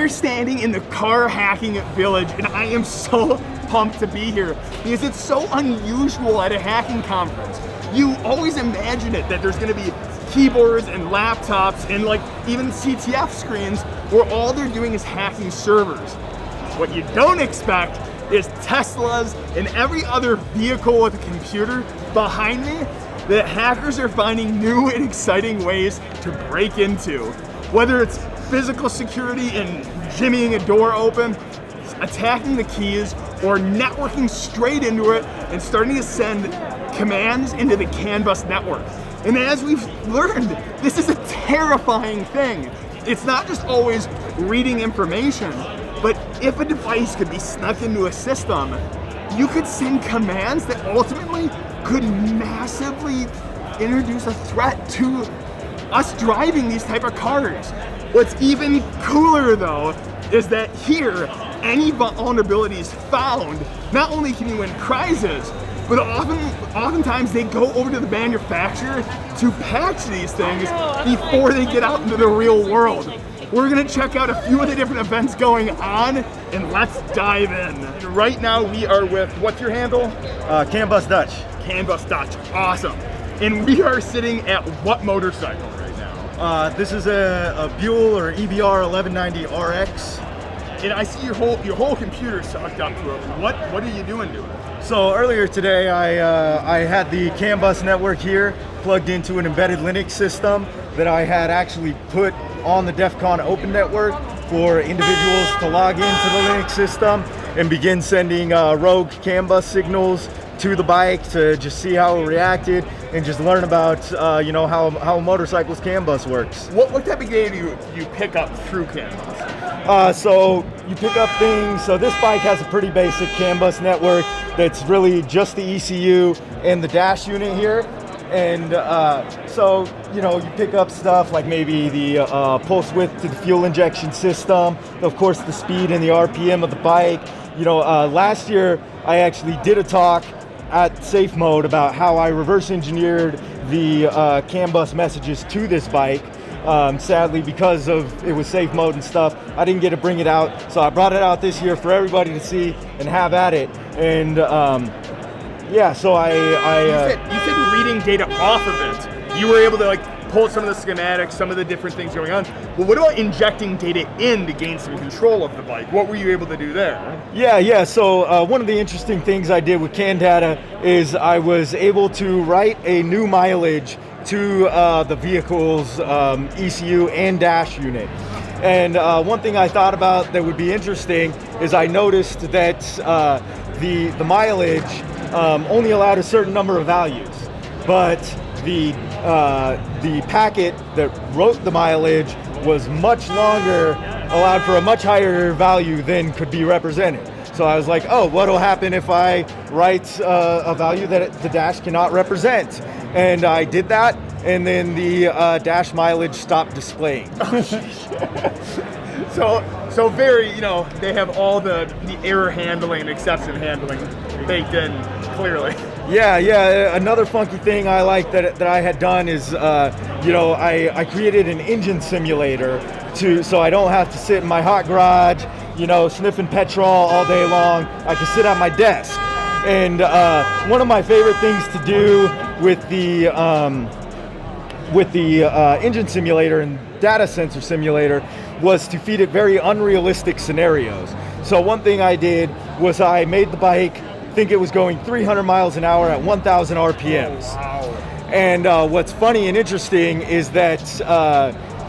We are standing in the car hacking village, and I am so pumped to be here because it's so unusual at a hacking conference. You always imagine it that there's going to be keyboards and laptops and like even CTF screens where all they're doing is hacking servers. What you don't expect is Teslas and every other vehicle with a computer behind me that hackers are finding new and exciting ways to break into. Whether it's physical security and jimmying a door open, attacking the keys, or networking straight into it and starting to send commands into the CanBus network. And as we've learned, this is a terrifying thing. It's not just always reading information, but if a device could be snuck into a system, you could send commands that ultimately could massively introduce a threat to us driving these type of cars. What's even cooler though is that here, any vulnerabilities found, not only can you win prizes, but oftentimes they go over to the manufacturer to patch these things before they get out into the real world. We're gonna check out a few of the different events going on, and let's dive in. And right now we are with, what's your handle? CanBusDutch. CanBusDutch, awesome. And we are sitting at what motorcycle right now? This is a Buell or EBR 1190 RX. And I see your whole computer sucked up to it. What are you doing to it? So earlier today, I had the CanBus network here plugged into an embedded Linux system that I had actually put on the DEF CON Open Network for individuals to log into the Linux system and begin sending rogue CanBus signals to the bike to just see how it reacted and just learn about how a motorcycle's CanBus works. What type of data do you pick up through CanBus? So you pick up things, so this bike has a pretty basic CanBus network that's really just the ECU and the dash unit here. And so, you pick up stuff like maybe the pulse width to the fuel injection system, of course the speed and the RPM of the bike. Last year I actually did a talk at Safe Mode about how I reverse engineered the CanBus messages to this bike. Sadly, because it was Safe Mode and stuff, I didn't get to bring it out. So I brought it out this year for everybody to see and have at it. And so you said reading data off of it. You were able to pull some of the schematics, some of the different things going on. Well, what about injecting data in to gain some control of the bike? What were you able to do there? Yeah. So one of the interesting things I did with CanData is I was able to write a new mileage to the vehicle's ECU and dash unit. And one thing I thought about that would be interesting is I noticed that the mileage only allowed a certain number of values, but the packet that wrote the mileage was much longer, allowed for a much higher value than could be represented. So I was like, oh, what'll happen if I write a value that the dash cannot represent? And I did that, and then the dash mileage stopped displaying. So very, they have all the error handling, exception handling baked in clearly. Yeah. Another funky thing I like that I had done is, I created an engine simulator so I don't have to sit in my hot garage, sniffing petrol all day long. I can sit at my desk. And one of my favorite things to do with the engine simulator and data sensor simulator was to feed it very unrealistic scenarios. So one thing I did was I made the bike think it was going 300 miles an hour at 1,000 RPMs. Wow. And what's funny and interesting is that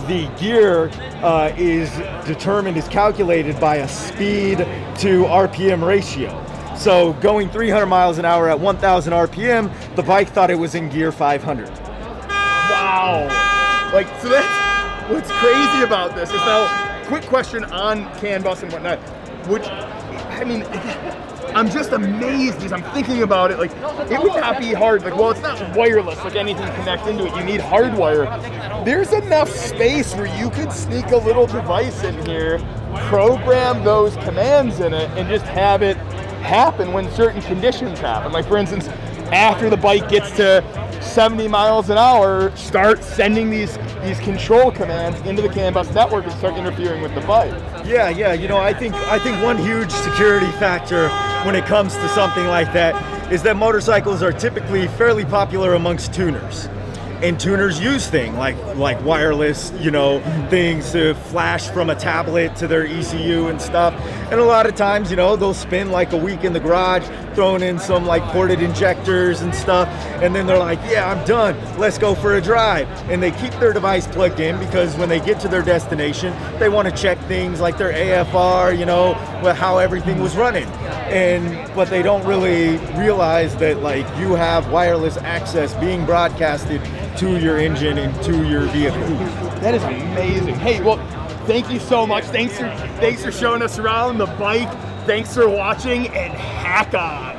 the gear is calculated by a speed to RPM ratio. So going 300 miles an hour at 1,000 RPM, the bike thought it was in gear 500. Wow. So that's what's crazy about this is now, quick question on CanBus and whatnot. I'm just amazed because I'm thinking about it. It would not be hard. It's not wireless. Anything connect into it, you need hardwire. There's enough space where you could sneak a little device in here, program those commands in it, and just have it happen when certain conditions happen. For instance, after the bike gets to 70 miles an hour, start sending these control commands into the CanBus network and start interfering with the bike. Yeah, you know, I think one huge security factor when it comes to something like that is that motorcycles are typically fairly popular amongst tuners. And tuners use things like wireless, you know, things to flash from a tablet to their ECU and stuff. And a lot of times, you know, they'll spend like a week in the garage, throwing in some like ported injectors and stuff. And then they're like, yeah, I'm done. Let's go for a drive. And they keep their device plugged in because when they get to their destination, they want to check things like their AFR, you know, how everything was running. But they don't really realize that like you have wireless access being broadcasted to your engine and to your vehicle. That is amazing. Hey, well, thank you so much. Thanks for showing us around the bike. Thanks for watching, and hack on.